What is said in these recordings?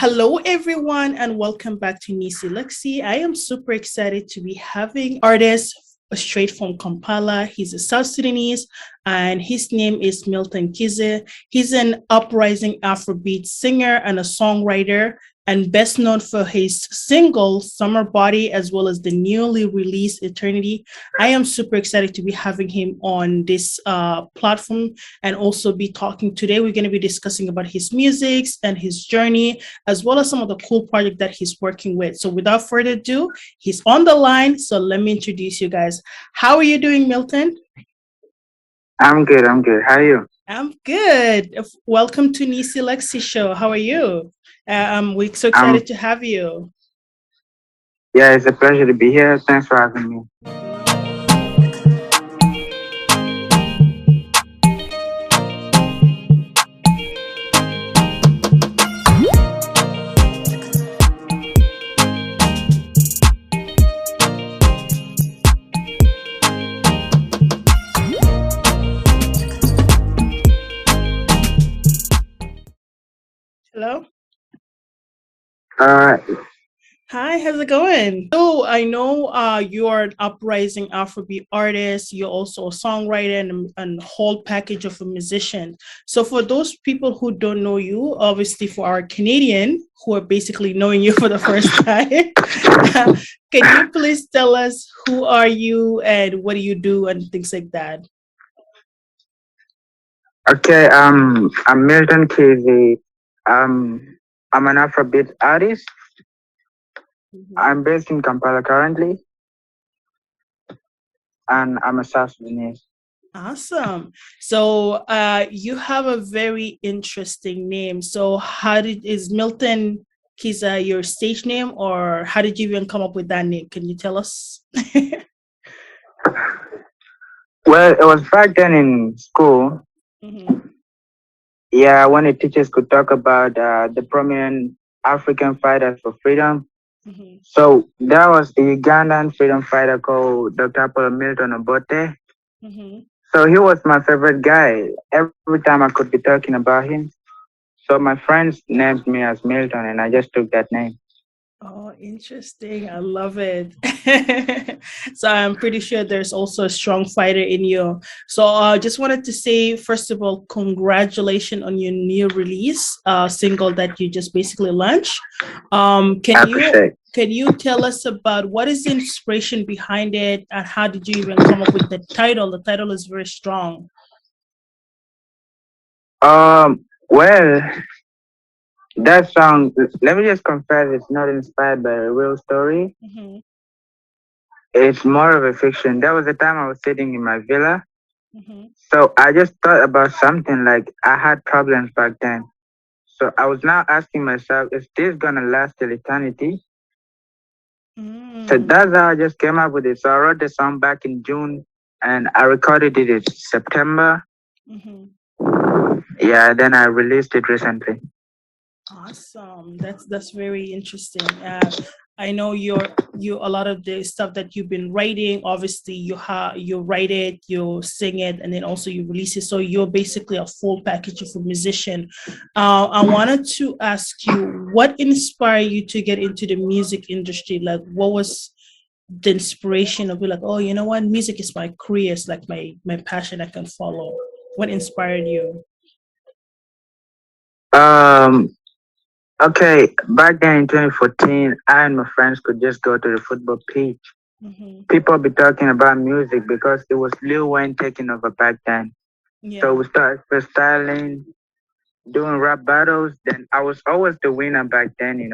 Hello, everyone, and welcome back to Neecee Lexy. I am super excited to be having artist straight from Kampala. He's a South Sudanese, and his name is Milton Kizzy. He's an uprising Afrobeat singer and a songwriter, and best known for his single Summer Body as well as the newly released Eternity. I am super excited to be having him on this platform and also be talking today. We're going to be discussing about his music and his journey, as well as some of the cool projects that he's working with. So without further ado, he's on the line. So let me introduce you guys. How are you doing, Milton? I'm good. I'm good. How are you? I'm good. Welcome to Neecee Lexy Show. How are you? We're so Um, excited to have you. yeah, it's a pleasure to be here. Thanks for having me. Hello. Uh, Hi, how's it going? So I know you're an uprising Afrobeat artist. You're also a songwriter and whole package of a musician. So for those people who don't know you, obviously for our Canadian who are basically knowing you for the first time, can you please tell us who are you and what do you do and things like that? okay. I'm Milton Kizzy. I'm an Afrobeat artist. Mhm. I'm based in Kampala currently, and I'm a South Sudanese. Awesome. So you have a very interesting name. So is Milton Kiza your stage name or how did you even come up with that name? Can you tell us? Well, it was back then in school. Hmm. Yeah, when the teachers could talk about the prominent African fighters for freedom. Hmm. So there was a Ugandan freedom fighter called Dr. Milton Obote. Hmm. So he was my favorite guy. Every time I could be talking about him. So my friends named me as Milton, and I just took that name. Oh, interesting. I love it. So I'm pretty sure there's also a strong fighter in you. So I just wanted to say, first of all, congratulations on your new release single that you just basically launched. I Can you appreciate. tell us about what is the inspiration behind it and how did you even come up with the title? The title is very strong. Well, that song. Let me just confess, it's not inspired by a real story. Hmm. It's more of a fiction. There was a time I was sitting in my villa, Hmm. so I just thought about something like I had problems back then. So I was now asking myself, is this gonna last till eternity? So Mm. that's how I just came up with it. So I wrote the song back in June and I recorded it in September. Hmm. Yeah, then I released it recently. Awesome. That's very interesting. I know you a lot of the stuff that you've been writing. Obviously, you write it, you sing it, and then also you release it. So you're basically a full package of a musician. I wanted to ask you, what inspired you to get into the music industry? Like, what was the inspiration of be like, oh, you know what, music is my career, it's like my passion I can follow. What inspired you? Um, okay, back then in 2014, I and my friends could just go to the football pitch. Hmm. People be talking about music because it was Lil Wayne taking over back then. So Yeah. we started freestyling, doing rap battles. Then I was always the winner back then.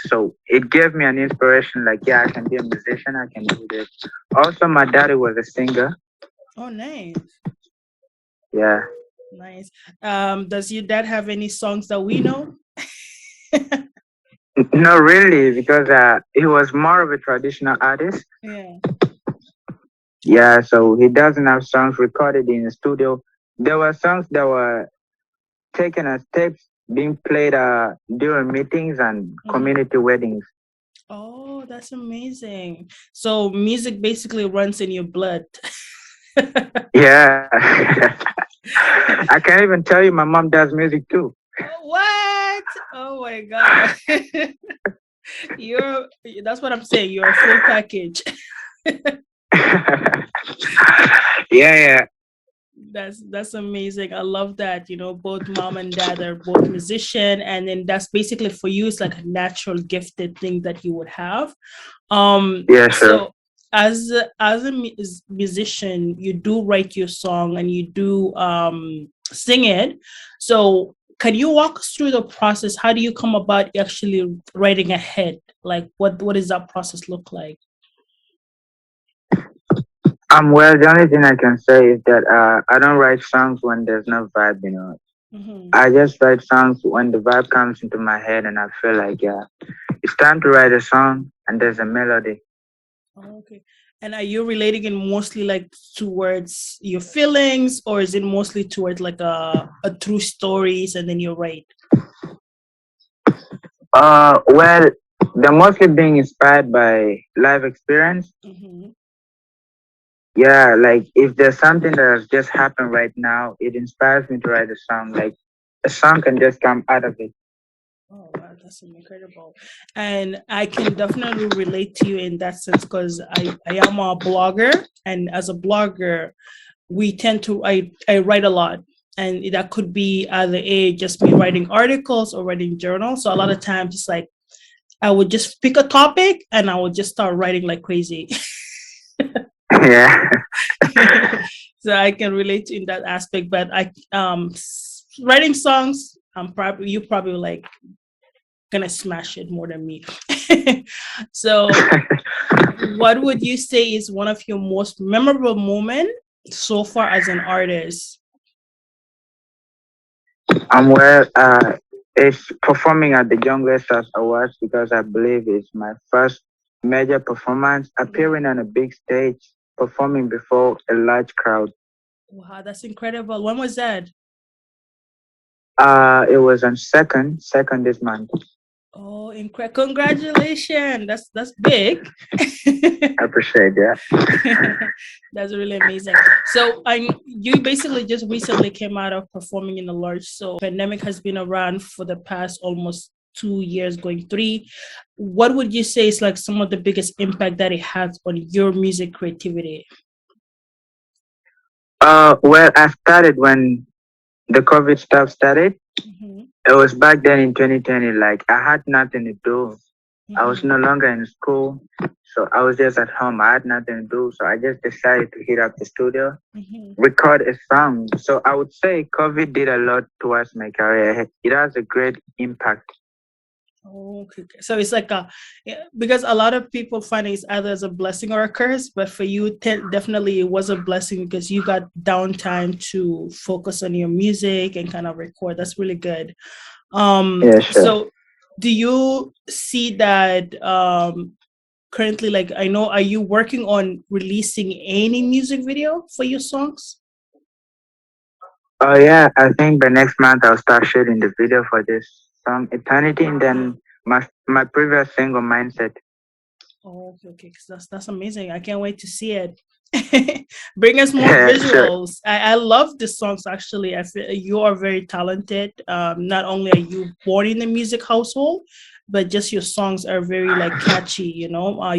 So it gave me an inspiration like, yeah, I can be a musician, I can do this. Also, my daddy was a singer. Oh, nice. Yeah. Nice. Does your dad have any songs that we know? No, really, because he was more of a traditional artist. Yeah. Yeah, so he doesn't have songs recorded in the studio. There were songs that were taken as tapes being played during meetings and Mhm. community weddings. Oh, that's amazing. So music basically runs in your blood. Yeah. I can't even tell you my mom does music too. What? Oh my God. You're that's what I'm saying. You're a full package. Yeah, That's amazing. I love that. Both mom and dad are both musician, and then that's basically for you. It's like a natural gifted thing that you would have. yeah, sure. So as a musician, you do write your song and you do sing it. So can you walk us through the process? How do you come about actually writing a hit? Like what does that process look like? Well, the only thing I can say is that I don't write songs when there's no vibe, you know. Mm-hmm. I just write songs when the vibe comes into my head and I feel like, yeah, it's time to write a song and there's a melody. Oh, okay. And are you relating it mostly like towards your feelings, or is it mostly towards like a true stories and then you write? Well, they're mostly being inspired by life experience. Mm-hmm. Yeah, like if there's something that has just happened right now, it inspires me to write a song. Like a song can just come out of it. Oh wow, that's incredible. And I can definitely relate to you in that sense because I am a blogger, and as a blogger, we tend to I write a lot. And that could be either just me writing articles or writing journals. So a lot of times it's like I would just pick a topic and I would just start writing like crazy. Yeah. So I can relate to in that aspect. But writing songs, I'm probably you probably like gonna smash it more than me. So what would you say is one of your most memorable moment so far as an artist? Well, it's performing at the Young Stars Awards because I believe it's my first major performance, appearing on a big stage, performing before a large crowd. Wow, that's incredible. When was that? It was on second this month. Oh, congratulations. That's big. I appreciate that. That's really amazing. So you basically just recently came out of performing in a large, so pandemic has been around for the past almost 2 years, going three. What would you say is like some of the biggest impact that it has on your music creativity? Well, I started when the COVID stuff started. Mm-hmm. It was back then in 2020. Like I had nothing to do. I was Mm-hmm. no longer in school, so I was just at home. I had nothing to do, so I just decided to hit up the studio, Mm-hmm. record a song. So I would say COVID did a lot towards my career. It has a great impact. Oh, okay. So it's like yeah, because a lot of people find it's either as a blessing or a curse, but for you, definitely it was a blessing because you got downtime to focus on your music and kind of record. That's really good. Yeah, sure. So do you see that currently, like I know, are you working on releasing any music video for your songs? Oh yeah, I think the next month I'll start shooting the video for this song Eternity, and then my previous single Mindset. Oh, okay, okay. 'Cause that's amazing. I can't wait to see it. Bring us more Yeah, sure. visuals. I love the songs actually. I feel you are very talented. Not only are you born in the music household, but just your songs are very like catchy.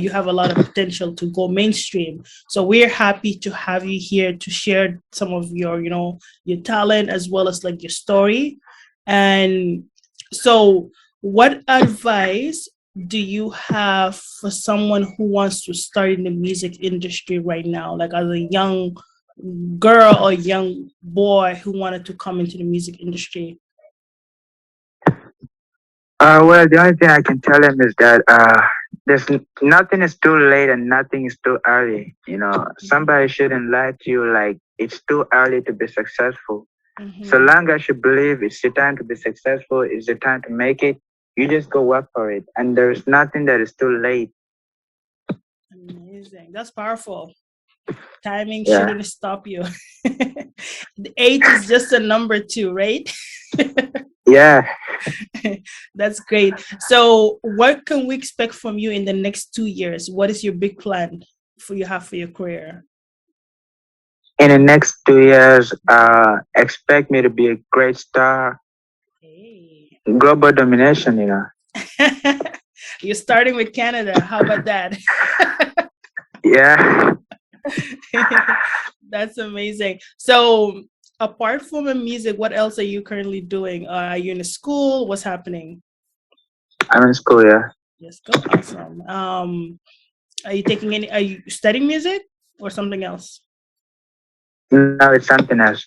You have a lot of potential to go mainstream. So we're happy to have you here to share some of your talent as well as like your story. And so, what advice do you have for someone who wants to start in the music industry right now, like as a young girl or young boy who wanted to come into the music industry? Well, the only thing I can tell him is that nothing is too late and nothing is too early. You know, somebody shouldn't lie to you like it's too early to be successful. So Mm-hmm. long as you believe it's the time to be successful, it's the time to make it, you just go work for it. And there's nothing that is too late. Amazing. That's powerful. Timing Yeah. shouldn't stop you. The age is just a number too, right? Yeah. That's great. So, what can we expect from you in the next 2 years? What is your big plan you have for your career? In the next 2 years, expect me to be a great star, Hey. global domination, You're starting with Canada. How about that? Yeah, That's amazing. So, apart from the music, what else are you currently doing? Are you in a school? What's happening? I'm in school, yeah. Yes, go. Awesome. Are you taking any? Are you studying music or something else? No, it's something else.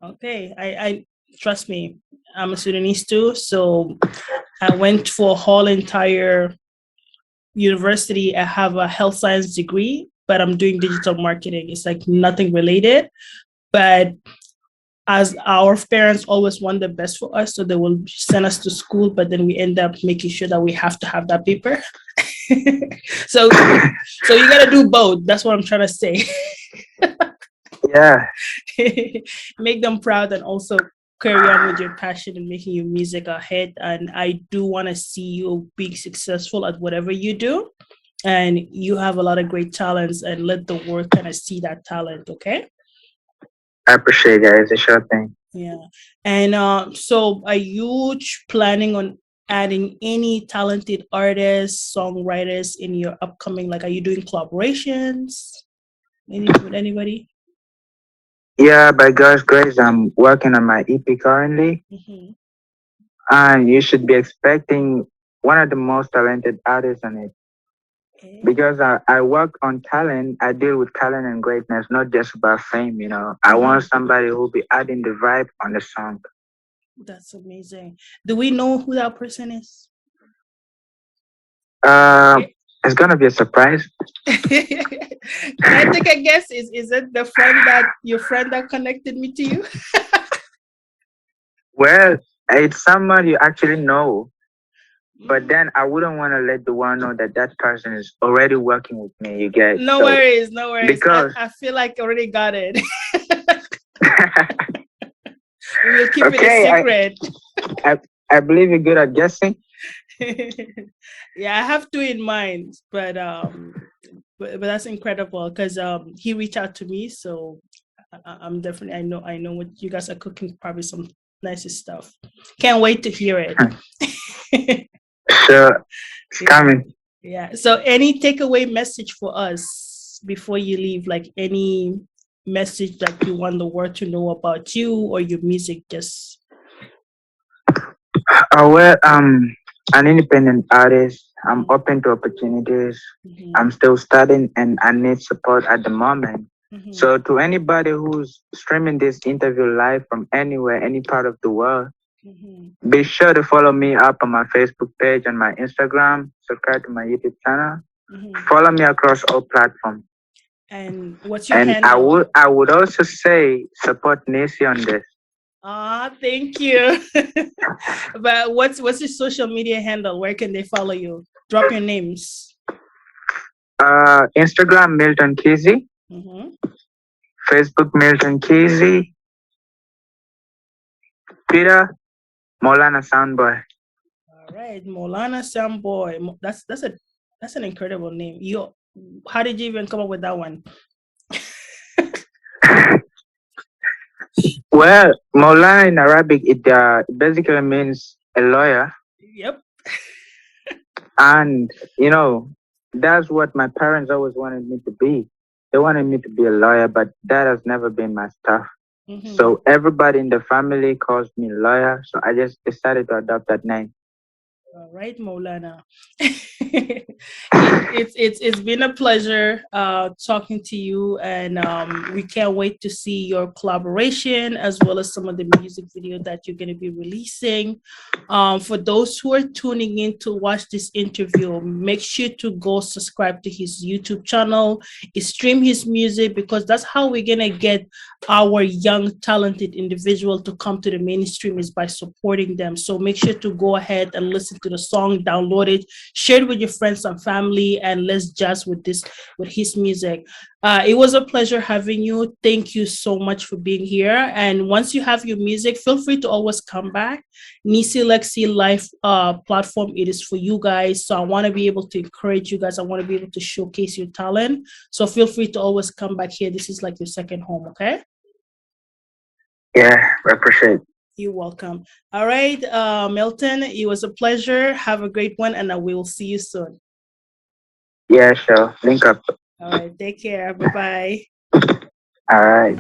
Okay, I trust me. I'm a Sudanese too, so I went for a whole entire university. I have a health science degree, but I'm doing digital marketing. It's like nothing related, but as our parents always want the best for us, so they will send us to school, but then we end up making sure that we have to have that paper. so so you gotta do both. That's what I'm trying to say. Yeah, Make them proud and also carry on with your passion and making your music ahead. And I do want to see you being successful at whatever you do. And you have a lot of great talents, and let the world kind of see that talent. Okay. I appreciate it. It's a sure thing. Yeah. And so are you planning on adding any talented artists, songwriters in your upcoming, like, are you doing collaborations with anybody? Yeah, by God's grace, I'm working on my EP currently, Mm-hmm. and you should be expecting one of the most talented artists on it. Okay. Because I work on talent, I deal with talent and greatness, not just about fame. I want somebody who'll be adding the vibe on the song. That's amazing. Do we know who that person is? It's gonna be a surprise. Can I take a guess? Is it the friend that your friend that connected me to you? Well, it's someone you actually know, but then I wouldn't want to let the world know that that person is already working with me. You get No so worries, no worries. because I feel like I already got it. We'll keep it a okay, secret. I believe you're good at guessing. Yeah, I have two in mind, but that's incredible because he reached out to me, so I'm definitely I know what you guys are cooking, probably some nice stuff. Can't wait to hear it. Sure, it's Yeah. coming. Yeah. So any takeaway message for us before you leave, like any message that you want the world to know about you or your music, just Well, an independent artist. I'm open to opportunities. mhm, I'm still studying and I need support at the moment. mhm, So, to anybody who's streaming this interview live from anywhere, any part of the world, mhm, be sure to follow me up on my Facebook page and my Instagram. Subscribe to my YouTube channel. mhm. Follow me across all platforms. And what's your And handle? I would also say support Neecee on this. Ah, thank you. But what's your social media handle? Where can they follow you? Drop your names. Instagram Milton Kizzy, Mhm. Facebook Milton Kizzy, Twitter Molana Soundboy. All right, Molana Samboy. That's an incredible name. How did you even come up with that one? Well, Maulana in Arabic, it basically means a lawyer. Yep. And, that's what my parents always wanted me to be. They wanted me to be a lawyer, but that has never been my stuff. Mhm. So everybody in the family calls me lawyer. So I just decided to adopt that name. All right, Maulana. It's been a pleasure talking to you, and we can't wait to see your collaboration as well as some of the music video that you're going to be releasing. For those who are tuning in to watch this interview, make sure to go subscribe to his YouTube channel, stream his music, because that's how we're going to get our young talented individual to come to the mainstream, is by supporting them. So make sure to go ahead and listen to the song, download it, share it with your friends and family, and let's jazz with his music. It was a pleasure having you. Thank you so much for being here. And once you have your music, feel free to always come back. Neecee Lexy Live platform, it is for you guys. So I want to be able to encourage you guys. I want to be able to showcase your talent. So feel free to always come back here. This is like your second home, okay? Yeah, I appreciate it. You're welcome. All right, Milton, it was a pleasure. Have a great one, and I will see you soon. Yeah, sure. Link up. All right, take care. Bye bye. All right.